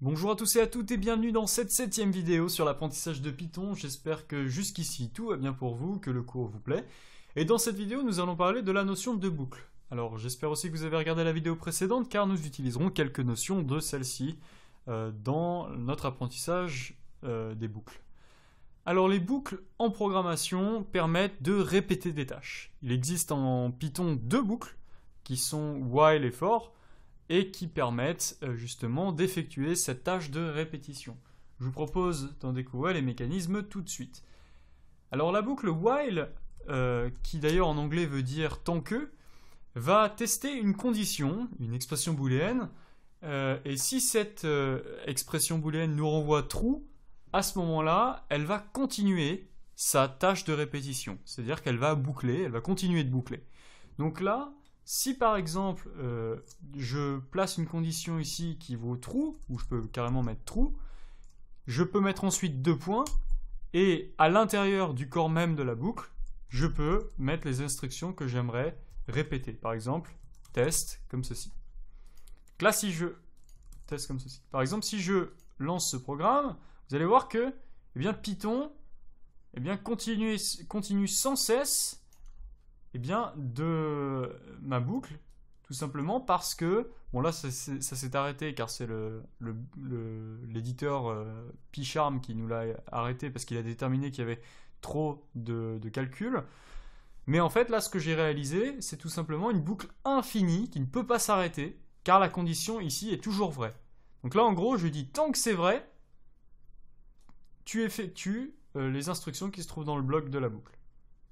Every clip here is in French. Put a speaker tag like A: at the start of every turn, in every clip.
A: Bonjour à tous et à toutes et bienvenue dans cette 7e vidéo sur l'apprentissage de Python. J'espère que jusqu'ici tout va bien pour vous, que le cours vous plaît. Et dans cette vidéo, nous allons parler de la notion de boucle. Alors j'espère aussi que vous avez regardé la vidéo précédente car nous utiliserons quelques notions de celle-ci dans notre apprentissage des boucles. Alors les boucles en programmation permettent de répéter des tâches. Il existe en Python deux boucles qui sont while et for et qui permettent justement d'effectuer cette tâche de répétition. Je vous propose d'en découvrir les mécanismes tout de suite. Alors la boucle while, qui d'ailleurs en anglais veut dire tant que, va tester une condition, une expression booléenne, et si cette expression booléenne nous renvoie true, à ce moment-là, elle va continuer sa tâche de répétition. C'est-à-dire qu'elle va boucler, elle va continuer de boucler. Donc là, si par exemple je place une condition ici qui vaut true, ou je peux carrément mettre true, je peux mettre ensuite deux points, et à l'intérieur du corps même de la boucle, je peux mettre les instructions que j'aimerais répéter. Par exemple, test, comme ceci. Donc là, si je teste comme ceci. Par exemple, si je lance ce programme, vous allez voir que Python continue sans cesse de ma boucle, tout simplement parce que, bon là ça s'est arrêté car c'est l'éditeur PyCharm qui nous l'a arrêté parce qu'il a déterminé qu'il y avait trop de calculs. Mais en fait là ce que j'ai réalisé c'est tout simplement une boucle infinie qui ne peut pas s'arrêter car la condition ici est toujours vraie. Donc là en gros je dis tant que c'est vrai, tu effectues les instructions qui se trouvent dans le bloc de la boucle.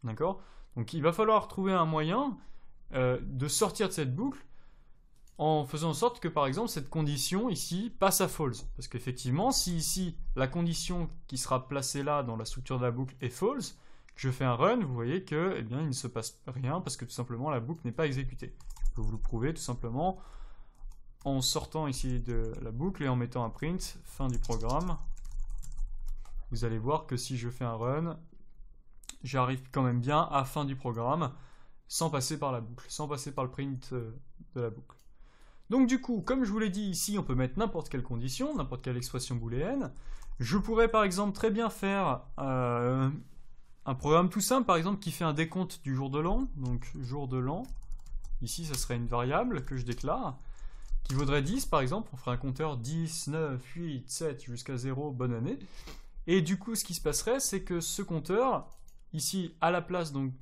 A: D'accord ? Donc il va falloir trouver un moyen de sortir de cette boucle en faisant en sorte que par exemple cette condition ici passe à false. Parce qu'effectivement si ici la condition qui sera placée là dans la structure de la boucle est false, que je fais un run, vous voyez que il ne se passe rien parce que tout simplement la boucle n'est pas exécutée. Je peux vous le prouver tout simplement en sortant ici de la boucle et en mettant un print fin du programme. Vous allez voir que si je fais un run, j'arrive quand même bien à fin du programme sans passer par la boucle, sans passer par le print de la boucle. Donc du coup, comme je vous l'ai dit ici, on peut mettre n'importe quelle condition, n'importe quelle expression booléenne. Je pourrais par exemple très bien faire un programme tout simple, par exemple, qui fait un décompte du jour de l'an. Donc jour de l'an, ici ça serait une variable que je déclare, qui vaudrait 10 par exemple. On ferait un compteur 10, 9, 8, 7 jusqu'à 0, bonne année. Et du coup, ce qui se passerait, c'est que ce compteur, ici, à la place donc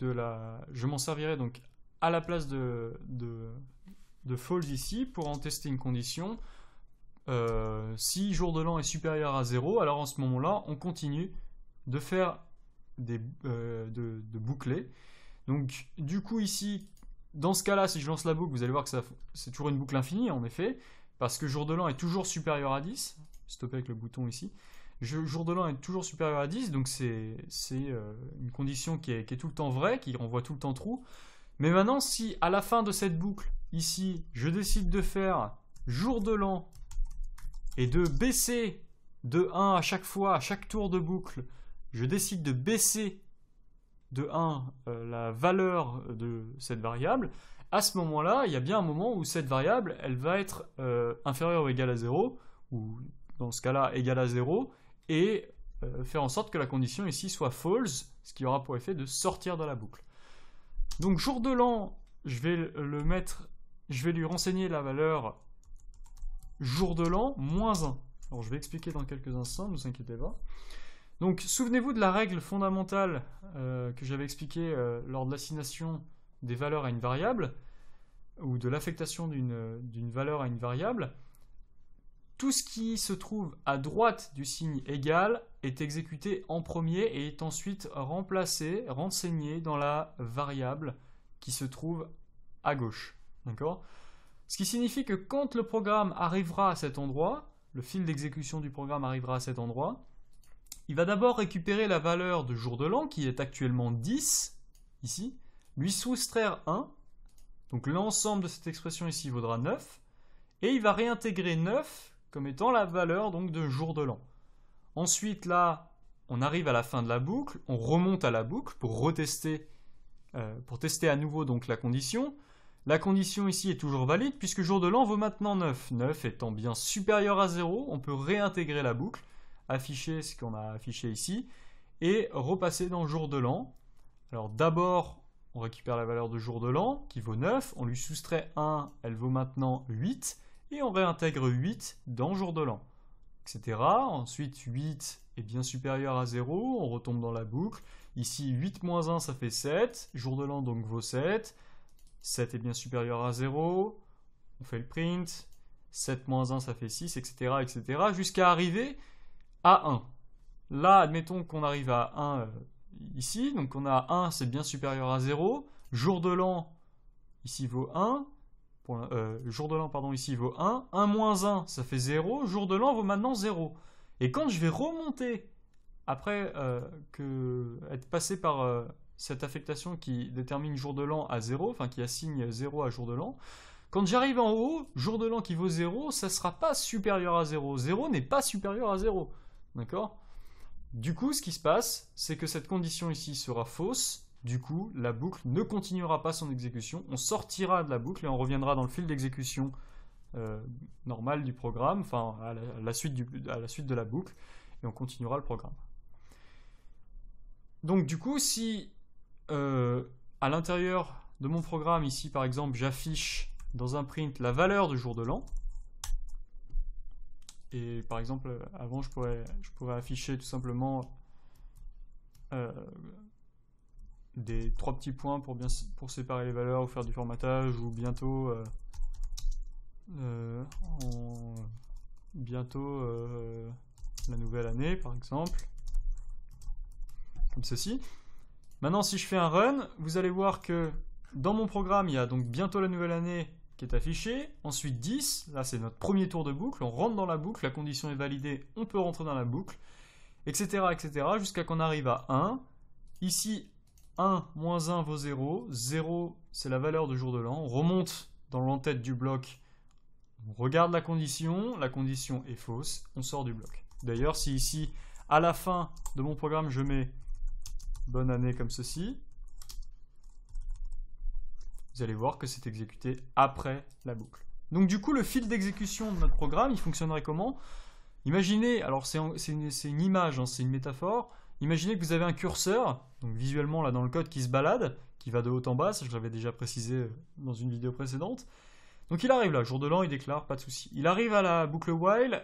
A: je m'en servirai donc à la place de false ici pour en tester une condition. Si jour de l'an est supérieur à 0, alors en ce moment-là, on continue de faire de boucler. Donc, du coup, ici, dans ce cas-là, si je lance la boucle, vous allez voir que c'est toujours une boucle infinie, en effet, parce que jour de l'an est toujours supérieur à 10. Stopper avec le bouton ici. Jour de l'an est toujours supérieur à 10, donc c'est une condition qui est tout le temps vraie, qui renvoie tout le temps true. Mais maintenant, si à la fin de cette boucle, ici, je décide de faire jour de l'an et de baisser de 1 à chaque fois, à chaque tour de boucle, je décide de baisser de 1 la valeur de cette variable, à ce moment-là, il y a bien un moment où cette variable, elle va être inférieure ou égale à 0, ou dans ce cas-là, égale à 0, et faire en sorte que la condition ici soit false, ce qui aura pour effet de sortir de la boucle. Donc jour de l'an, je vais lui renseigner la valeur jour de l'an moins 1. Alors je vais expliquer dans quelques instants, ne vous inquiétez pas. Donc souvenez-vous de la règle fondamentale que j'avais expliquée lors de l'assignation des valeurs à une variable, ou de l'affectation d'une valeur à une variable. Tout ce qui se trouve à droite du signe égal est exécuté en premier et est ensuite renseigné dans la variable qui se trouve à gauche. D'accord ? Ce qui signifie que quand le programme arrivera à cet endroit, le fil d'exécution du programme arrivera à cet endroit, il va d'abord récupérer la valeur de jour de l'an qui est actuellement 10, ici, lui soustraire 1, donc l'ensemble de cette expression ici vaudra 9, et il va réintégrer 9 comme étant la valeur donc de jour de l'an. Ensuite là, on arrive à la fin de la boucle, on remonte à la boucle pour tester à nouveau donc la condition. La condition ici est toujours valide puisque jour de l'an vaut maintenant 9. 9 étant bien supérieur à 0, on peut réintégrer la boucle, afficher ce qu'on a affiché ici, et repasser dans jour de l'an. Alors d'abord, on récupère la valeur de jour de l'an qui vaut 9, on lui soustrait 1, elle vaut maintenant 8, et on réintègre 8 dans jour de l'an, etc. Ensuite, 8 est bien supérieur à 0, on retombe dans la boucle. Ici, 8 moins 1, ça fait 7, jour de l'an donc vaut 7. 7 est bien supérieur à 0, on fait le print, 7 moins 1 ça fait 6, etc. etc. jusqu'à arriver à 1. Là, admettons qu'on arrive à 1 ici, donc on a 1, c'est bien supérieur à 0, jour de l'an ici vaut 1, jour de l'an pardon ici vaut 1, 1 moins 1 ça fait 0, jour de l'an vaut maintenant 0. Et quand je vais remonter, après être passé par cette affectation qui détermine jour de l'an à 0, enfin qui assigne 0 à jour de l'an, quand j'arrive en haut, jour de l'an qui vaut 0, ça ne sera pas supérieur à 0. 0 n'est pas supérieur à 0. D'accord ? Du coup, ce qui se passe, c'est que cette condition ici sera fausse. Du coup, la boucle ne continuera pas son exécution. On sortira de la boucle et on reviendra dans le fil d'exécution normal du programme, enfin à la suite de la boucle, et on continuera le programme. Donc du coup, si à l'intérieur de mon programme, ici par exemple, j'affiche dans un print la valeur du jour de l'an, et par exemple, avant je pourrais afficher tout simplement des 3 petits points pour séparer les valeurs ou faire du formatage, ou bientôt la nouvelle année par exemple, comme ceci. Maintenant, si je fais un run, vous allez voir que dans mon programme, il y a donc bientôt la nouvelle année qui est affichée. Ensuite 10, là c'est notre premier tour de boucle. On rentre dans la boucle, la condition est validée, on peut rentrer dans la boucle, etc. etc. jusqu'à qu'on arrive à 1. Ici, 1 moins 1 vaut 0. 0, c'est la valeur de jour de l'an. On remonte dans l'entête du bloc, on regarde la condition est fausse, on sort du bloc. D'ailleurs, si ici, à la fin de mon programme, je mets bonne année comme ceci, vous allez voir que c'est exécuté après la boucle. Donc du coup, le fil d'exécution de notre programme, il fonctionnerait comment ? Imaginez, alors c'est une image, hein, c'est une métaphore, imaginez que vous avez un curseur, donc visuellement là dans le code qui se balade, qui va de haut en bas, ça je l'avais déjà précisé dans une vidéo précédente. Donc il arrive là, jour de l'an, il déclare, pas de souci. Il arrive à la boucle while,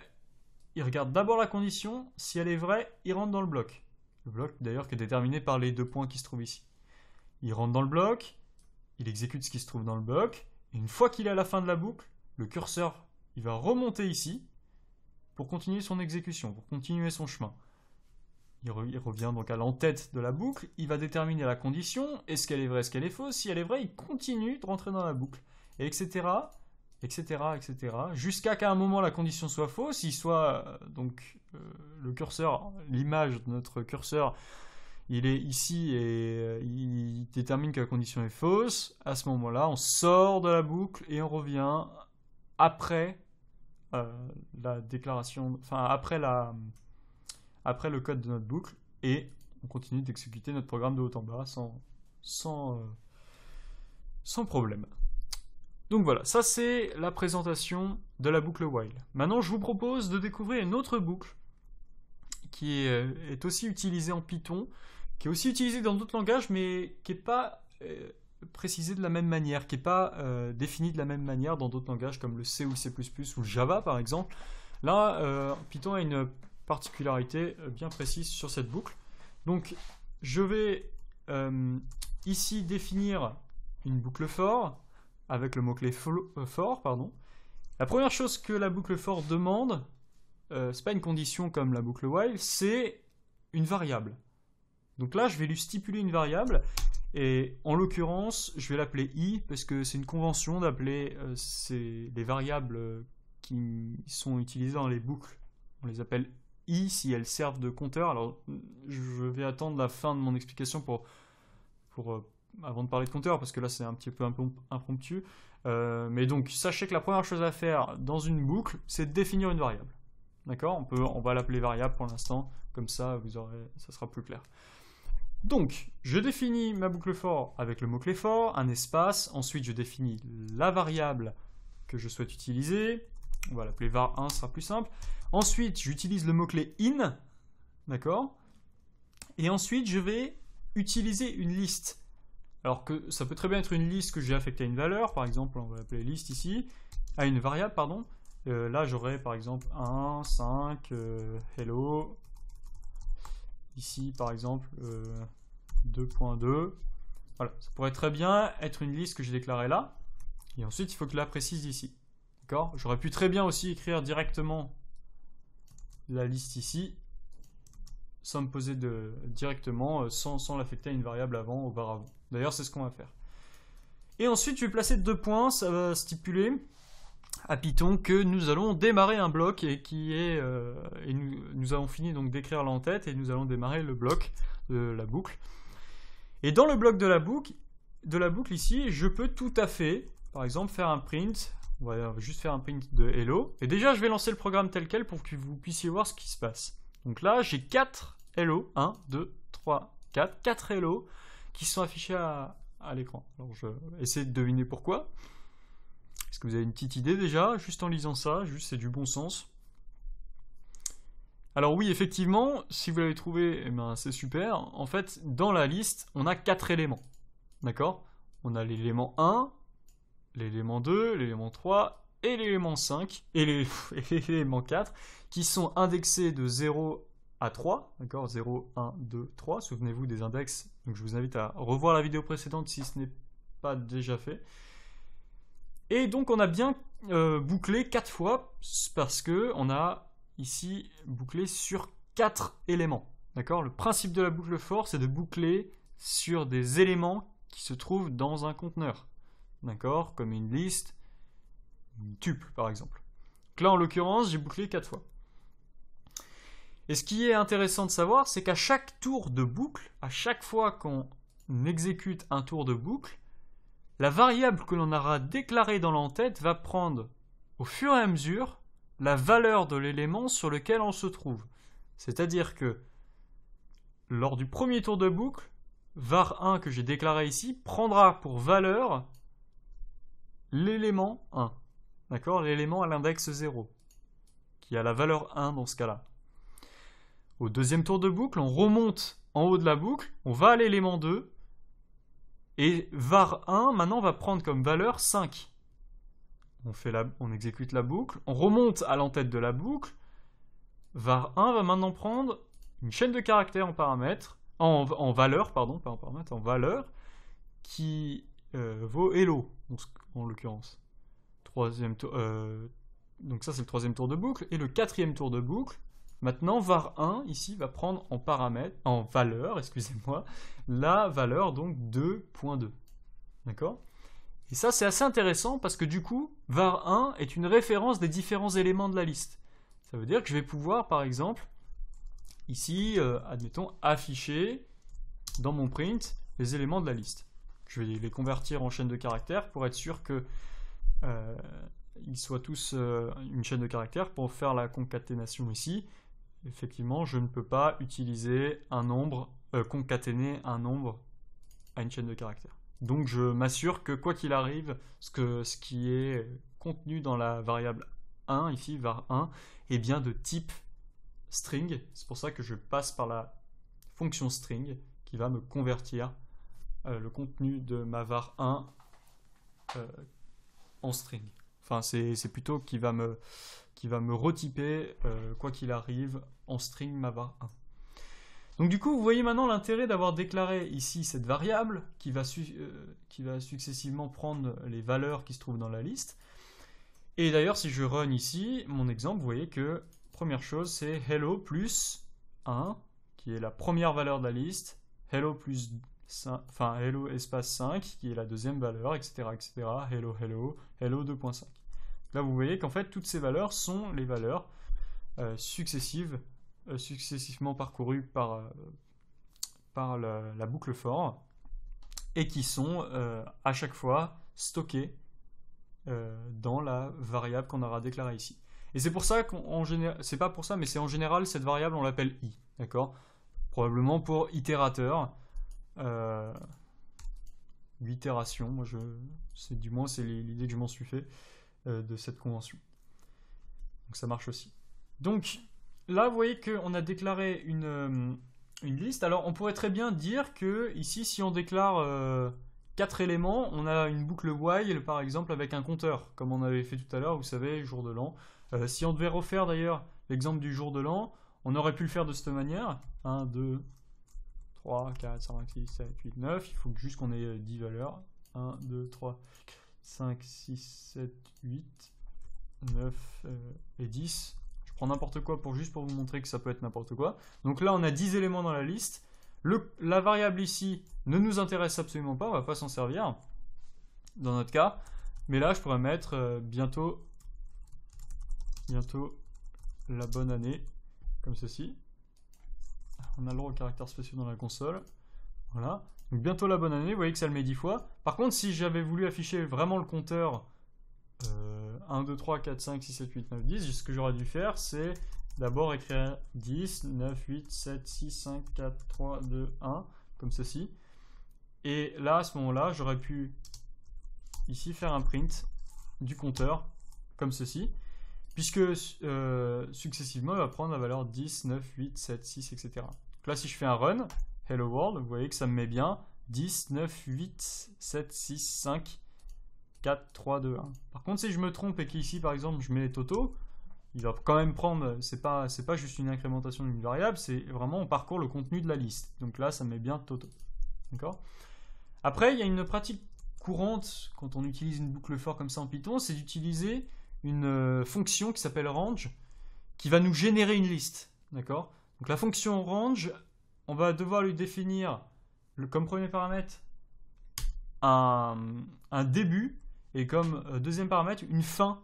A: il regarde d'abord la condition, si elle est vraie, il rentre dans le bloc. Le bloc d'ailleurs qui est déterminé par les 2 points qui se trouvent ici. Il rentre dans le bloc, il exécute ce qui se trouve dans le bloc, et une fois qu'il est à la fin de la boucle, le curseur il va remonter ici pour continuer son exécution, pour continuer son chemin. Il revient donc à l'entête de la boucle, il va déterminer la condition, est-ce qu'elle est vraie, est-ce qu'elle est fausse, si elle est vraie, il continue de rentrer dans la boucle, et etc., etc., etc., jusqu'à qu'à un moment la condition soit fausse, il soit le curseur, l'image de notre curseur, il est ici et il détermine que la condition est fausse. À ce moment-là, on sort de la boucle et on revient après la déclaration, enfin après le code de notre boucle, et on continue d'exécuter notre programme de haut en bas sans problème. Donc voilà, ça c'est la présentation de la boucle while. Maintenant, je vous propose de découvrir une autre boucle qui est aussi utilisée en Python, qui est aussi utilisée dans d'autres langages, mais qui n'est pas précisée de la même manière, qui n'est pas définie de la même manière dans d'autres langages comme le C ou le C++ ou le Java par exemple. Là, Python a une particularité bien précise sur cette boucle. Donc, je vais ici définir une boucle for avec le mot-clé for, pardon. La première chose que la boucle for demande, c'est pas une condition comme la boucle while, c'est une variable. Donc là, je vais lui stipuler une variable, et en l'occurrence, je vais l'appeler i, parce que c'est une convention d'appeler les variables qui sont utilisées dans les boucles. On les appelle i si elles servent de compteur. Alors, je vais attendre la fin de mon explication avant de parler de compteur, parce que là, c'est un petit peu impromptu. Mais donc, sachez que la première chose à faire dans une boucle, c'est de définir une variable. D'accord ? On va l'appeler variable pour l'instant, comme ça, ça sera plus clair. Donc, je définis ma boucle for avec le mot-clé for, un espace, ensuite je définis la variable que je souhaite utiliser, on va l'appeler var1, ce sera plus simple. Ensuite, j'utilise le mot-clé in, d'accord? Et ensuite, je vais utiliser une liste. Alors que ça peut très bien être une liste que j'ai affectée à une valeur, par exemple, on va l'appeler liste ici, à une variable, pardon. Là, j'aurais par exemple 1, 5, hello. Ici, par exemple, 2.2. Voilà, ça pourrait très bien être une liste que j'ai déclarée là. Et ensuite, il faut que je la précise ici. D'accord? J'aurais pu très bien aussi écrire directement la liste ici, sans me poser directement, sans l'affecter à une variable avant, auparavant. D'ailleurs, c'est ce qu'on va faire. Et ensuite, je vais placer 2 points, ça va stipuler à Python que nous allons démarrer un bloc et nous avons fini donc d'écrire l'entête et nous allons démarrer le bloc de la boucle. Et dans le bloc de la boucle ici, je peux tout à fait, par exemple, faire un print. On va juste faire un print de hello. Et déjà, je vais lancer le programme tel quel pour que vous puissiez voir ce qui se passe. Donc là, j'ai 4 hello, 1, 2, 3, 4, 4 hello qui sont affichés à l'écran. Alors, je vais essayer de deviner pourquoi. Est-ce que vous avez une petite idée déjà, juste en lisant ça, juste c'est du bon sens. Alors oui, effectivement, si vous l'avez trouvé, eh ben, c'est super. En fait, dans la liste, on a 4 éléments. D'accord? On a l'élément 1, l'élément 2, l'élément 3 et l'élément 5, et l'élément 4, qui sont indexés de 0 à 3. D'accord? 0, 1, 2, 3. Souvenez-vous des index. Donc je vous invite à revoir la vidéo précédente si ce n'est pas déjà fait. Et donc on a bien bouclé 4 fois parce que on a ici bouclé sur 4 éléments. D'accord? Le principe de la boucle for, c'est de boucler sur des éléments qui se trouvent dans un conteneur. D'accord? Comme une liste, une tuple par exemple. Donc là en l'occurrence, j'ai bouclé 4 fois. Et ce qui est intéressant de savoir, c'est qu'à chaque tour de boucle, à chaque fois qu'on exécute un tour de boucle, la variable que l'on aura déclarée dans l'entête va prendre au fur et à mesure la valeur de l'élément sur lequel on se trouve. C'est-à-dire que lors du premier tour de boucle, var1 que j'ai déclaré ici prendra pour valeur l'élément 1. D'accord? L'élément à l'index 0, qui a la valeur 1 dans ce cas-là. Au deuxième tour de boucle, on remonte en haut de la boucle, on va à l'élément 2, et var1 maintenant va prendre comme valeur 5. On exécute la boucle, on remonte à l'entête de la boucle, var1 va maintenant prendre une chaîne de caractères en valeur, pardon, pas en paramètre, en valeur, qui vaut hello, en l'occurrence. Donc ça c'est le troisième tour de boucle, et le quatrième tour de boucle, maintenant var1 ici va prendre en valeur, excusez-moi, la valeur donc 2.2. D'accord? Et ça c'est assez intéressant parce que du coup, var1 est une référence des différents éléments de la liste. Ça veut dire que je vais pouvoir par exemple, ici, admettons, afficher dans mon print les éléments de la liste. Je vais les convertir en chaîne de caractères pour être sûr que ils soient tous une chaîne de caractères. Pour faire la concaténation ici, effectivement, je ne peux pas utiliser un nombre, concaténer un nombre à une chaîne de caractères. Donc je m'assure que quoi qu'il arrive, ce qui est contenu dans la variable 1, ici, var1, est bien de type string. C'est pour ça que je passe par la fonction string qui va me convertir le contenu de ma var1 en string. Enfin, c'est plutôt qui va me retyper, quoi qu'il arrive, en string ma var1. Donc du coup, vous voyez maintenant l'intérêt d'avoir déclaré ici cette variable qui va successivement prendre les valeurs qui se trouvent dans la liste. Et d'ailleurs, si je run ici, mon exemple, vous voyez que première chose, c'est hello plus 1, qui est la première valeur de la liste, hello plus 5, enfin hello espace 5, qui est la deuxième valeur, etc., etc., hello, hello, hello 2.5. Là, vous voyez qu'en fait, toutes ces valeurs sont les valeurs successivement parcourues par la boucle for et qui sont à chaque fois stockées dans la variable qu'on aura déclarée ici. Et c'est pour ça qu'en général, c'est pas pour ça, mais c'est en général cette variable on l'appelle i, d'accord? Probablement pour itérateur. itérations. Moi, du moins, c'est l'idée que je m'en suis fait de cette convention. Donc ça marche aussi. Donc là, vous voyez qu'on a déclaré une liste. Alors, on pourrait très bien dire que ici, si on déclare 4 éléments, on a une boucle while, par exemple, avec un compteur, comme on avait fait tout à l'heure, vous savez, jour de l'an. Si on devait refaire d'ailleurs l'exemple du jour de l'an, on aurait pu le faire de cette manière. 1, 2, 3, 4, 5, 6, 7, 8, 9. Il faut juste qu'on ait 10 valeurs. 1, 2, 3, 5, 6, 7, 8, 9 et 10. Je prends n'importe quoi juste pour vous montrer que ça peut être n'importe quoi. Donc là, on a 10 éléments dans la liste. La variable ici ne nous intéresse absolument pas, on ne va pas s'en servir dans notre cas. Mais là, je pourrais mettre bientôt la bonne année, comme ceci. On a le droit aux caractères spéciaux dans la console. Voilà. Donc bientôt la bonne année, vous voyez que ça le met 10 fois. Par contre, si j'avais voulu afficher vraiment le compteur 1, 2, 3, 4, 5, 6, 7, 8, 9, 10, ce que j'aurais dû faire, c'est d'abord écrire 10, 9, 8, 7, 6, 5, 4, 3, 2, 1, comme ceci. Et là, à ce moment-là, j'aurais pu ici faire un print du compteur, comme ceci, puisque successivement, il va prendre la valeur 10, 9, 8, 7, 6, etc. Donc là, si je fais un run, hello world, vous voyez que ça me met bien 10, 9, 8, 7, 6, 5, 4, 3, 2, 1. Par contre, si je me trompe et qu'ici, par exemple, je mets Toto, il va quand même prendre, c'est pas juste une incrémentation d'une variable, c'est vraiment on parcourt le contenu de la liste. Donc là, ça me met bien Toto. D'accord ? Après, il y a une pratique courante quand on utilise une boucle for comme ça en Python, c'est d'utiliser une fonction qui s'appelle range, qui va nous générer une liste. D'accord ? Donc la fonction range, on va devoir lui définir comme premier paramètre un début et comme deuxième paramètre une fin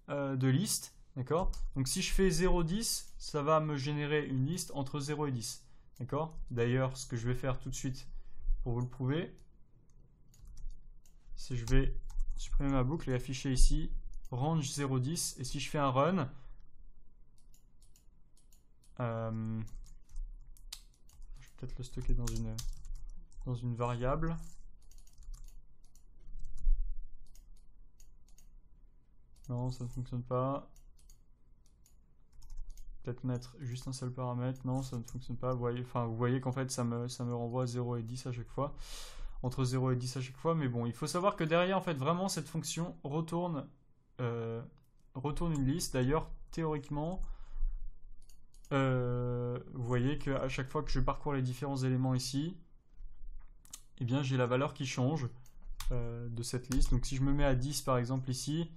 A: de liste. D'accord ? Donc si je fais 0, 10, ça va me générer une liste entre 0 et 10. D'accord ? D'ailleurs, ce que je vais faire tout de suite pour vous le prouver, c'est que je vais supprimer ma boucle et afficher ici range 0, 10. Et si je fais un run, je vais peut-être le stocker dans une variable. Non, ça ne fonctionne pas. Peut-être mettre juste un seul paramètre. Non, ça ne fonctionne pas. Vous voyez qu'en fait, ça me renvoie 0 et 10 à chaque fois. Entre 0 et 10 à chaque fois. Mais bon, il faut savoir que derrière, en fait, vraiment, cette fonction retourne une liste. D'ailleurs, théoriquement, vous voyez qu'à chaque fois que je parcours les différents éléments ici, eh bien, j'ai la valeur qui change de cette liste. Donc si je me mets à 10 par exemple ici,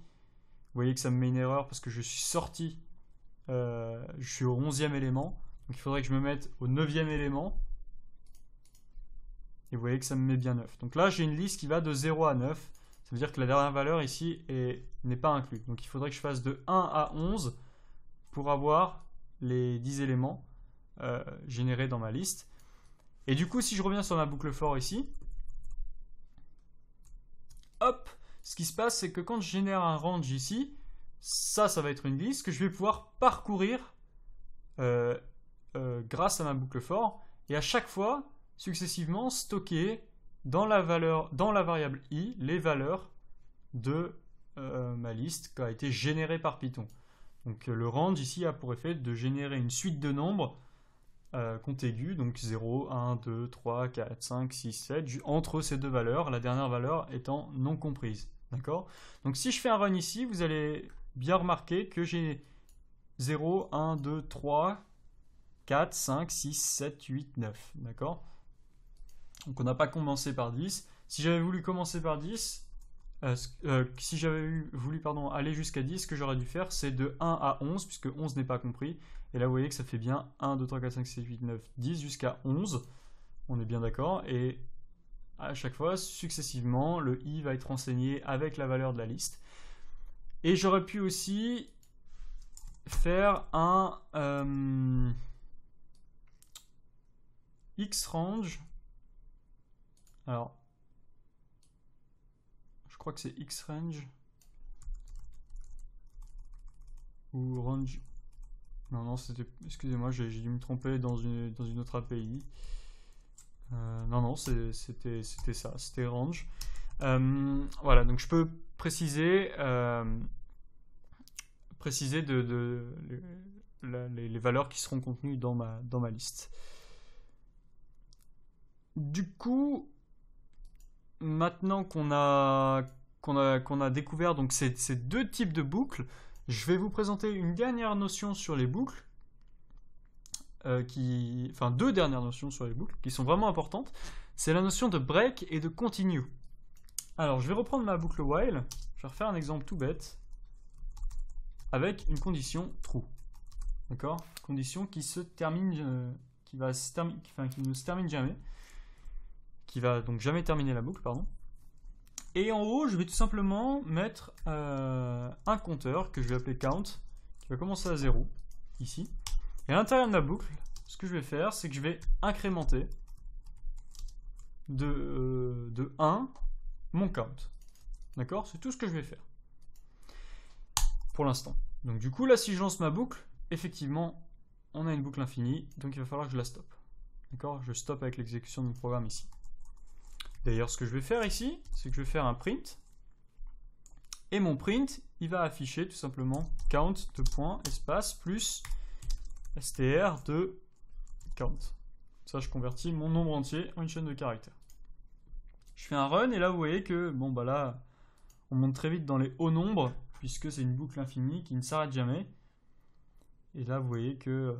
A: vous voyez que ça me met une erreur parce que je suis sorti, je suis au 11e élément. Donc il faudrait que je me mette au 9e élément. Et vous voyez que ça me met bien 9. Donc là, j'ai une liste qui va de 0 à 9. Ça veut dire que la dernière valeur ici n'est pas inclue. Donc il faudrait que je fasse de 1 à 11 pour avoir les 10 éléments générés dans ma liste. Et du coup, si je reviens sur ma boucle for ici, hop, ce qui se passe, c'est que quand je génère un range ici, ça va être une liste que je vais pouvoir parcourir grâce à ma boucle for, et à chaque fois, successivement, stocker dans la variable i les valeurs de ma liste qui a été générée par Python. Donc le range ici a pour effet de générer une suite de nombres contigus, donc 0, 1, 2, 3, 4, 5, 6, 7, entre ces deux valeurs, la dernière valeur étant non comprise. D'accord ? Donc si je fais un run ici, vous allez bien remarquer que j'ai 0, 1, 2, 3, 4, 5, 6, 7, 8, 9. D'accord ? Donc on n'a pas commencé par 10. Si j'avais voulu commencer par 10, si j'avais voulu aller jusqu'à 10, ce que j'aurais dû faire, c'est de 1 à 11, puisque 11 n'est pas compris. Et là, vous voyez que ça fait bien 1, 2, 3, 4, 5, 6, 7, 8, 9, 10 jusqu'à 11. On est bien d'accord. Et à chaque fois, successivement, le i va être renseigné avec la valeur de la liste. Et j'aurais pu aussi faire un xrange. Alors, je crois que c'est xrange ou range. Non, c'était. Excusez-moi, j'ai dû me tromper dans une autre API. Non, c'était ça, c'était range. Voilà, donc je peux préciser les valeurs qui seront contenues dans ma liste. Du coup, maintenant qu'on a découvert donc ces deux types de boucles, je vais vous présenter une dernière notion sur les boucles, enfin deux dernières notions sur les boucles qui sont vraiment importantes. C'est la notion de break et de continue. Alors, je vais reprendre ma boucle while. Je vais refaire un exemple tout bête avec une condition true. D'accord? Condition qui se termine, qui ne se termine jamais, qui va donc jamais terminer la boucle, pardon. Et en haut, je vais tout simplement mettre un compteur que je vais appeler count, qui va commencer à 0, ici. Et à l'intérieur de la boucle, ce que je vais faire, c'est que je vais incrémenter de 1 mon count. D'accord? C'est tout ce que je vais faire. Pour l'instant. Donc du coup, là, si je lance ma boucle, effectivement, on a une boucle infinie, donc il va falloir que je la stoppe. D'accord? Je stoppe avec l'exécution de mon programme ici. D'ailleurs, ce que je vais faire ici, c'est que je vais faire un print. Et mon print, il va afficher tout simplement count de point espace plus str de count. Ça, je convertis mon nombre entier en une chaîne de caractères. Je fais un run et là, vous voyez que, bon, bah là, on monte très vite dans les hauts nombres puisque c'est une boucle infinie qui ne s'arrête jamais. Et là, vous voyez que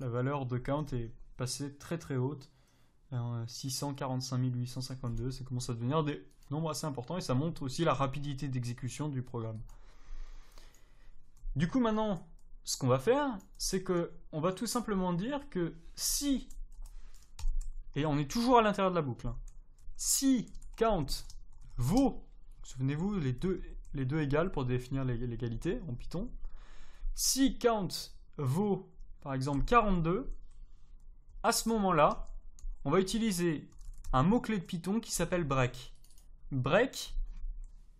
A: la valeur de count est passée très très haute. 645 852, ça commence à devenir des nombres assez importants et ça montre aussi la rapidité d'exécution du programme. Du coup, maintenant, ce qu'on va faire, c'est que on va tout simplement dire que si, et on est toujours à l'intérieur de la boucle, hein, si count vaut, souvenez-vous, les deux égales pour définir l'égalité en Python, si count vaut par exemple 42, à ce moment-là, on va utiliser un mot-clé de Python qui s'appelle break. Break,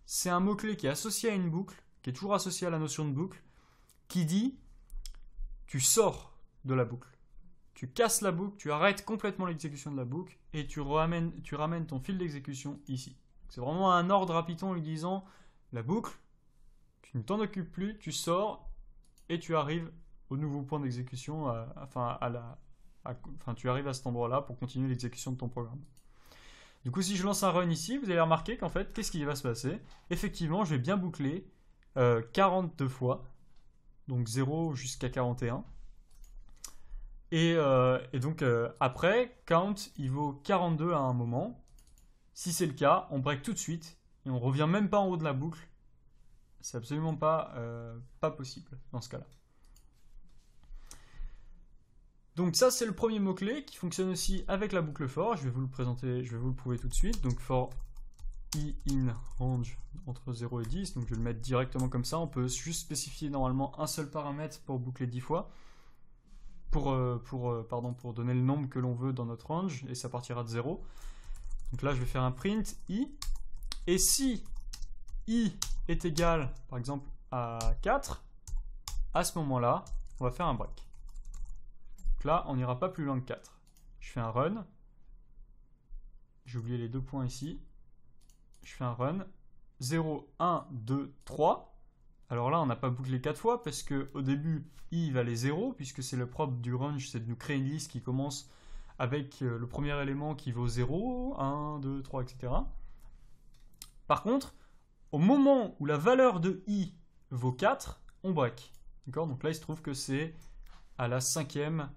A: c'est un mot-clé qui est associé à une boucle, qui est toujours associé à la notion de boucle, qui dit tu sors de la boucle. Tu casses la boucle, tu arrêtes complètement l'exécution de la boucle et tu ramènes ton fil d'exécution ici. C'est vraiment un ordre à Python lui disant la boucle, tu ne t'en occupes plus, tu sors et tu arrives au nouveau point d'exécution, tu arrives à cet endroit-là pour continuer l'exécution de ton programme. Du coup, si je lance un run ici, vous allez remarquer qu'en fait, qu'est-ce qui va se passer? Effectivement, je vais bien boucler 42 fois, donc 0 jusqu'à 41. Et donc, après, count, il vaut 42 à un moment. Si c'est le cas, on break tout de suite et on revient même pas en haut de la boucle. C'est absolument pas possible dans ce cas-là. Donc ça, c'est le premier mot-clé qui fonctionne aussi avec la boucle for. Je vais vous le présenter, je vais vous le prouver tout de suite. Donc for i in range entre 0 et 10. Donc je vais le mettre directement comme ça. On peut juste spécifier normalement un seul paramètre pour boucler 10 fois. Pour donner le nombre que l'on veut dans notre range. Et ça partira de 0. Donc là, je vais faire un print i. Et si i est égal, par exemple, à 4, à ce moment-là, on va faire un break. Donc là, on n'ira pas plus loin que 4. Je fais un run. J'ai oublié les deux points ici. Je fais un run. 0, 1, 2, 3. Alors là, on n'a pas bouclé 4 fois parce qu'au début, i valait 0, puisque c'est le propre du range, c'est de nous créer une liste qui commence avec le premier élément qui vaut 0, 1, 2, 3, etc. Par contre, au moment où la valeur de i vaut 4, on break. D'accord? Donc là, il se trouve que c'est à la cinquième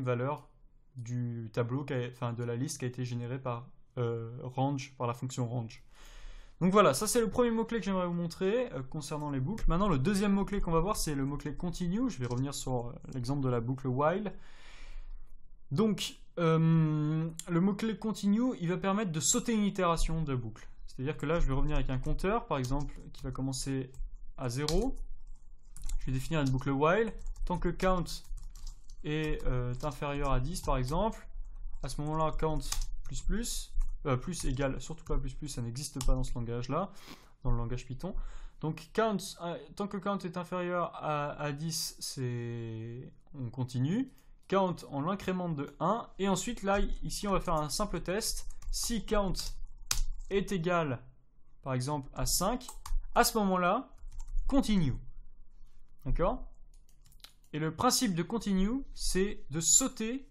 A: valeur du tableau, de la liste qui a été générée par range, par la fonction range. Donc voilà, ça c'est le premier mot-clé que j'aimerais vous montrer concernant les boucles. Maintenant, le deuxième mot-clé qu'on va voir, c'est le mot-clé continue. Je vais revenir sur l'exemple de la boucle while. Donc, le mot-clé continue, il va permettre de sauter une itération de boucle. C'est-à-dire que là, je vais revenir avec un compteur, par exemple, qui va commencer à 0. Je vais définir une boucle while. Tant que count est inférieur à 10, par exemple, à ce moment-là, count plus égale, surtout pas plus, ça n'existe pas dans ce langage-là, dans le langage Python. Donc, tant que count est inférieur à 10, on continue. count, on l'incrémente de 1. Et ensuite, là, ici, on va faire un simple test. Si count est égal, par exemple, à 5, à ce moment-là, continue. D'accord? Et le principe de continue, c'est de sauter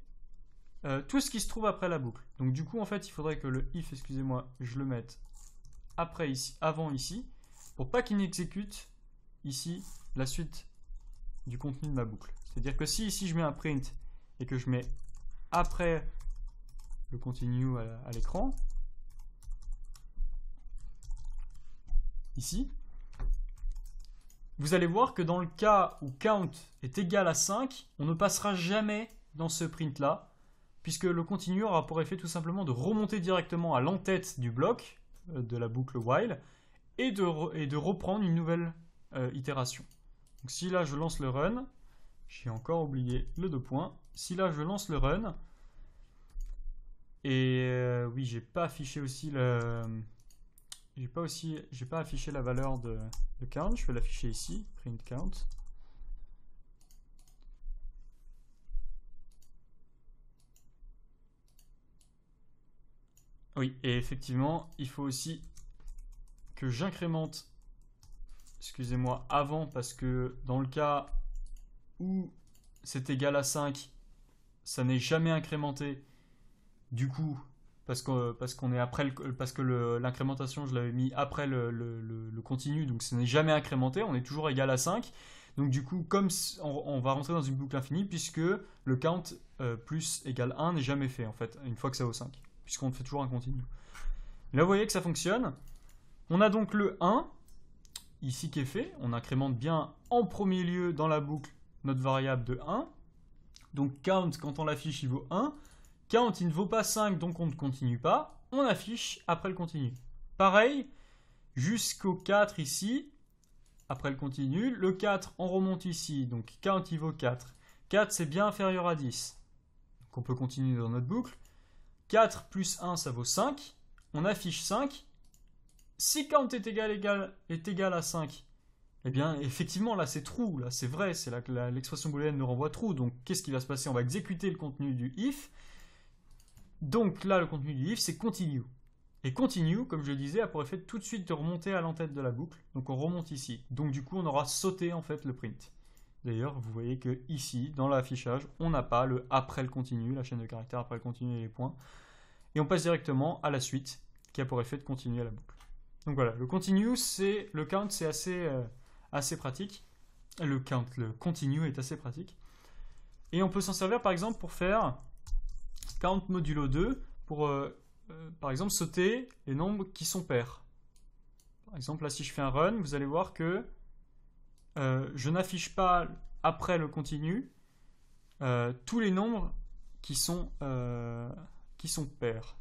A: tout ce qui se trouve après la boucle. Donc du coup, en fait, il faudrait que le if, excusez-moi, je le mette après ici, avant ici, pour pas qu'il n'exécute ici la suite du contenu de ma boucle. C'est-à-dire que si ici je mets un print et que je mets après le continue à l'écran, ici, vous allez voir que dans le cas où count est égal à 5, on ne passera jamais dans ce print-là, puisque le continue aura pour effet tout simplement de remonter directement à l'entête du bloc de la boucle while et de reprendre une nouvelle itération. Donc si là je lance le run, j'ai encore oublié le 2 points, si là je lance le run, et oui, j'ai pas affiché aussi le... J'ai pas affiché la valeur de count, je vais l'afficher ici, print count. Oui, et effectivement, il faut aussi que j'incrémente, excusez-moi, avant, parce que dans le cas où c'est égal à 5, ça n'est jamais incrémenté. Du coup, parce qu'on est après parce que l'incrémentation, je l'avais mis après le continu, donc ça n'est jamais incrémenté, on est toujours égal à 5. Donc du coup, comme on va rentrer dans une boucle infinie, puisque le count plus égale 1 n'est jamais fait, en fait, une fois que ça vaut 5, puisqu'on fait toujours un continu. Là, vous voyez que ça fonctionne. On a donc le 1, ici qui est fait. On incrémente bien en premier lieu dans la boucle notre variable de 1. Donc count, quand on l'affiche, il vaut 1. Count, il ne vaut pas 5, donc on ne continue pas. On affiche après le continu. Pareil, jusqu'au 4 ici, après le continu. Le 4, on remonte ici, donc count, il vaut 4. 4, c'est bien inférieur à 10. Donc on peut continuer dans notre boucle. 4 plus 1, ça vaut 5. On affiche 5. Si count est égal à 5, eh bien, effectivement, là, c'est true. Là, c'est vrai. C'est là que l'expression booléenne nous renvoie true. Donc, qu'est-ce qui va se passer? On va exécuter le contenu du if. Donc, là, le contenu du if, c'est continue. Et continue, comme je le disais, a pour effet tout de suite de remonter à l'entête de la boucle. Donc, on remonte ici. Donc, du coup, on aura sauté, en fait, le print. D'ailleurs, vous voyez que ici, dans l'affichage, on n'a pas le après le continu, la chaîne de caractères après le continu et les points. Et on passe directement à la suite, qui a pour effet de continuer la boucle. Donc voilà, le continue, le count, c'est assez pratique. Le continue est assez pratique. Et on peut s'en servir par exemple pour faire count modulo 2 pour par exemple sauter les nombres qui sont pairs. Par exemple, là si je fais un run, vous allez voir que je n'affiche pas après le continue tous les nombres qui sont pairs.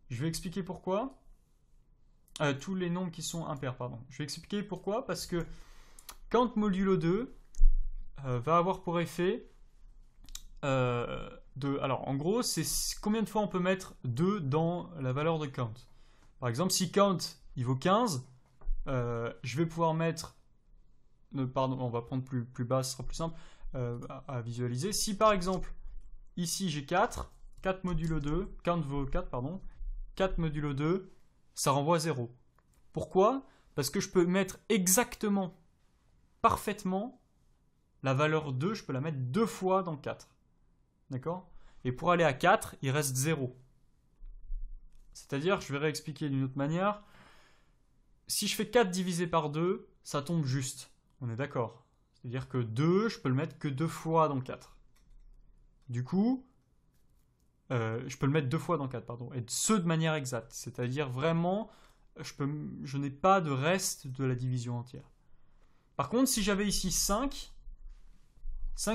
A: Je vais expliquer pourquoi. Tous les nombres qui sont impairs, pardon. Je vais expliquer pourquoi, parce que count modulo 2 va avoir pour effet alors en gros, c'est combien de fois on peut mettre 2 dans la valeur de count. Par exemple, si count il vaut 15, je vais pouvoir mettre, pardon, on va prendre plus bas, ce sera plus simple à visualiser. Si par exemple, ici j'ai 4 modulo 2, count vaut 4, pardon, 4 modulo 2, ça renvoie à 0. Pourquoi? Parce que je peux mettre exactement, parfaitement, la valeur 2, je peux la mettre 2 fois dans 4. D'accord? Et pour aller à 4, il reste 0. C'est-à-dire, je vais réexpliquer d'une autre manière, si je fais 4 divisé par 2, ça tombe juste. On est d'accord? C'est-à-dire que 2, je peux le mettre que 2 fois dans 4. Du coup, je peux le mettre 2 fois dans 4, pardon, et ce de manière exacte. C'est-à-dire vraiment, je n'ai pas de reste de la division entière. Par contre, si j'avais ici 5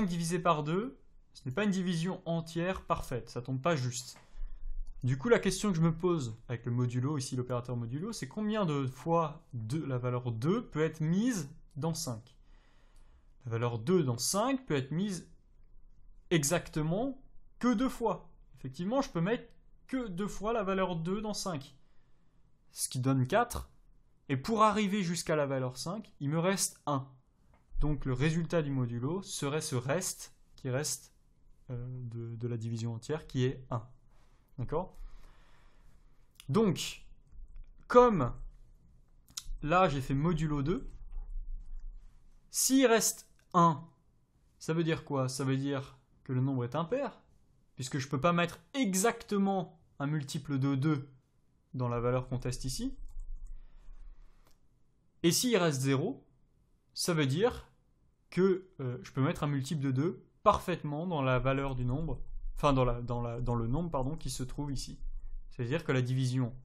A: divisé par 2, ce n'est pas une division entière parfaite, ça ne tombe pas juste. Du coup, la question que je me pose avec le modulo, ici l'opérateur modulo, c'est combien de fois la valeur 2 peut être mise dans 5. La valeur 2 dans 5 peut être mise exactement que 2 fois. Effectivement, je peux mettre que 2 fois la valeur 2 dans 5. Ce qui donne 4. Et pour arriver jusqu'à la valeur 5, il me reste 1. Donc le résultat du modulo serait ce reste qui reste de la division entière qui est 1. D'accord? Donc, comme là j'ai fait modulo 2, s'il reste 1, ça veut dire quoi? Ça veut dire que le nombre est impair, puisque je ne peux pas mettre exactement un multiple de 2 dans la valeur qu'on teste ici. Et s'il reste 0, ça veut dire que je peux mettre un multiple de 2 parfaitement dans la valeur du nombre, enfin dans le nombre pardon, qui se trouve ici. C'est-à-dire que la division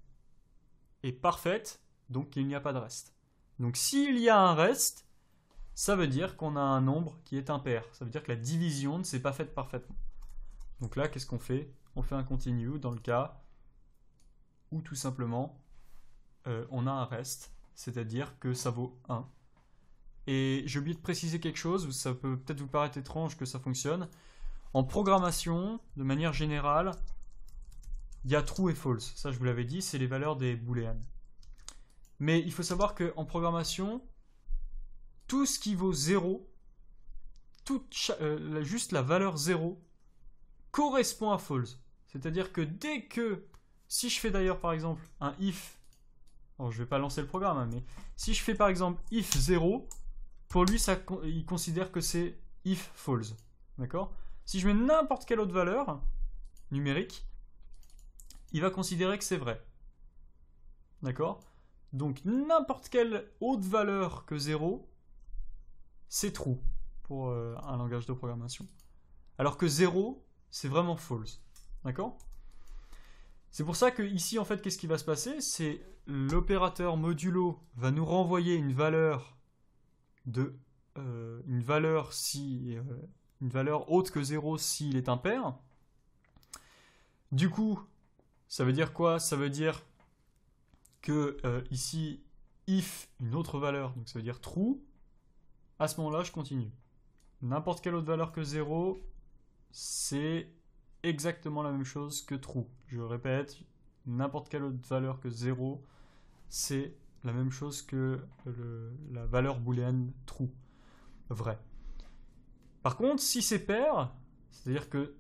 A: est parfaite, donc il n'y a pas de reste. Donc s'il y a un reste, ça veut dire qu'on a un nombre qui est impair. Ça veut dire que la division ne s'est pas faite parfaitement. Donc là, qu'est-ce qu'on fait? On fait un continue dans le cas où tout simplement on a un reste, c'est-à-dire que ça vaut 1. Et j'ai oublié de préciser quelque chose, ça peut peut-être vous paraître étrange que ça fonctionne. En programmation, de manière générale, il y a true et false. Ça, je vous l'avais dit, c'est les valeurs des booléennes. Mais il faut savoir qu'en programmation, tout ce qui vaut 0, juste la valeur 0, correspond à false. C'est-à-dire que dès que, si je fais d'ailleurs par exemple un if, alors je ne vais pas lancer le programme, hein, mais si je fais par exemple if 0, pour lui, il considère que c'est if false. D'accord? Si je mets n'importe quelle autre valeur numérique, il va considérer que c'est vrai. D'accord? Donc n'importe quelle autre valeur que 0, c'est true pour un langage de programmation. Alors que 0, c'est vraiment false. D'accord? C'est pour ça que ici, en fait, qu'est-ce qui va se passer? C'est l'opérateur modulo va nous renvoyer une valeur une valeur autre que 0 s'il est impair. Du coup, ça veut dire quoi? Ça veut dire que ici, if une autre valeur, donc ça veut dire true, à ce moment-là, je continue. N'importe quelle autre valeur que 0, c'est exactement la même chose que true. Je répète, n'importe quelle autre valeur que 0, c'est la même chose que la valeur booléenne true, vrai. Par contre, si c'est pair, c'est-à-dire que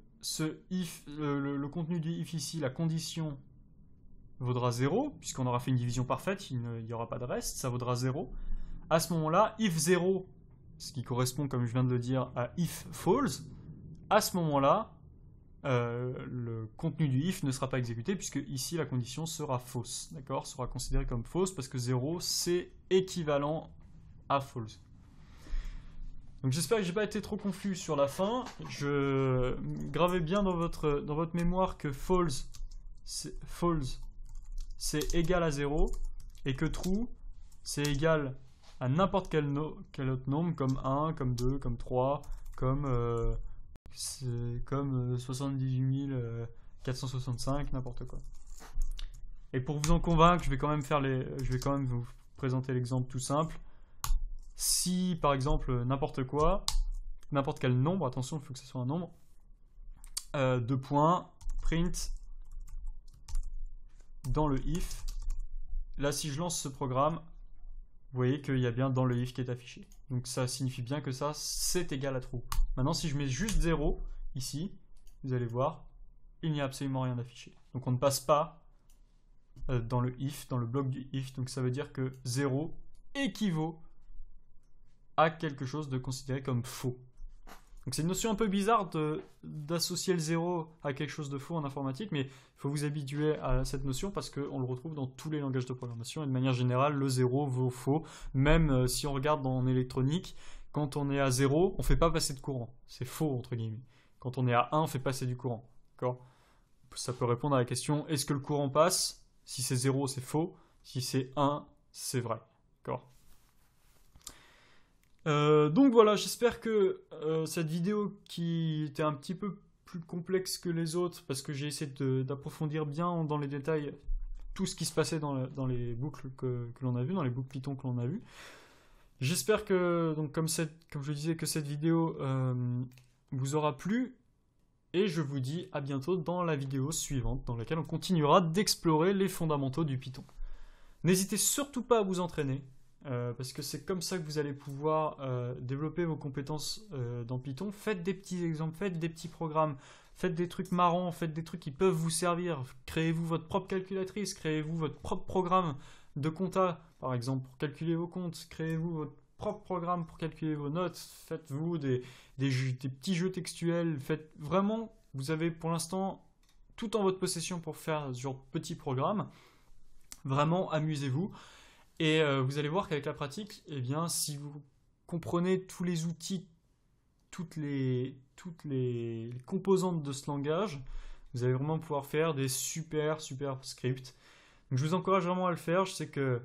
A: le contenu du if ici, la condition vaudra 0, puisqu'on aura fait une division parfaite, il n'y aura pas de reste, ça vaudra 0. À ce moment-là, if 0, ce qui correspond, comme je viens de le dire, à if false, à ce moment-là, le contenu du if ne sera pas exécuté, puisque ici la condition sera fausse, d'accord, sera considérée comme fausse, parce que 0 c'est équivalent à false. Donc j'espère que j'ai pas été trop confus sur la fin. Gravez bien dans votre mémoire que false c'est égal à 0, et que true c'est égal à n'importe quel autre nombre, comme 1, comme 2, comme 3, comme 78 465, n'importe quoi. Et pour vous en convaincre, je vais quand même vous présenter l'exemple tout simple. Si par exemple n'importe quel nombre, attention, il faut que ce soit un nombre, 2 points, print dans le if. Là, si je lance ce programme, vous voyez qu'il y a bien dans le if qui est affiché. Donc ça signifie bien que ça, c'est égal à true. Maintenant, si je mets juste 0 ici, vous allez voir, il n'y a absolument rien d'affiché. Donc on ne passe pas dans le if, dans le bloc du if. Donc ça veut dire que 0 équivaut à quelque chose de considéré comme faux. Donc c'est une notion un peu bizarre d'associer le 0 à quelque chose de faux en informatique, mais il faut vous habituer à cette notion parce qu'on le retrouve dans tous les langages de programmation et de manière générale, le 0 vaut faux. Même si on regarde en électronique, quand on est à 0, on ne fait pas passer de courant. C'est faux, entre guillemets. Quand on est à 1, on fait passer du courant. D'accord ? Ça peut répondre à la question, est-ce que le courant passe? Si c'est 0, c'est faux. Si c'est 1, c'est vrai. D'accord ? Donc voilà, j'espère que cette vidéo qui était un petit peu plus complexe que les autres, parce que j'ai essayé d'approfondir bien dans les détails tout ce qui se passait dans les boucles que l'on a vues, dans les boucles Python que l'on a vues. J'espère que, donc, comme je disais, que cette vidéo vous aura plu, et je vous dis à bientôt dans la vidéo suivante, dans laquelle on continuera d'explorer les fondamentaux du Python. N'hésitez surtout pas à vous entraîner. parce que c'est comme ça que vous allez pouvoir développer vos compétences dans Python. Faites des petits exemples, faites des petits programmes, faites des trucs marrants, faites des trucs qui peuvent vous servir. Créez-vous votre propre calculatrice, créez-vous votre propre programme de compta, par exemple, pour calculer vos comptes. Créez-vous votre propre programme pour calculer vos notes. Faites-vous des petits jeux textuels. Faites vraiment, vous avez pour l'instant tout en votre possession pour faire ce genre de petits programmes. Vraiment, amusez-vous. Et vous allez voir qu'avec la pratique, eh bien, si vous comprenez tous les outils, toutes les composantes de ce langage, vous allez vraiment pouvoir faire des super scripts. Donc, je vous encourage vraiment à le faire. Je sais que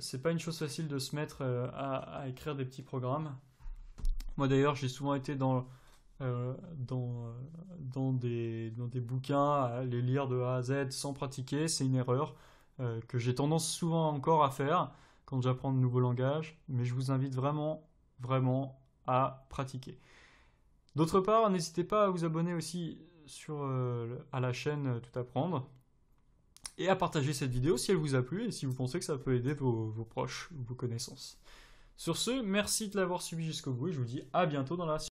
A: c'est pas une chose facile de se mettre à écrire des petits programmes. Moi d'ailleurs, j'ai souvent été dans des bouquins à les lire de A à Z sans pratiquer. C'est une erreur que j'ai tendance souvent encore à faire quand j'apprends de nouveaux langages, mais je vous invite vraiment à pratiquer. D'autre part, n'hésitez pas à vous abonner aussi à la chaîne Tout Apprendre et à partager cette vidéo si elle vous a plu et si vous pensez que ça peut aider vos proches ou vos connaissances. Sur ce, merci de l'avoir suivi jusqu'au bout et je vous dis à bientôt dans la suite.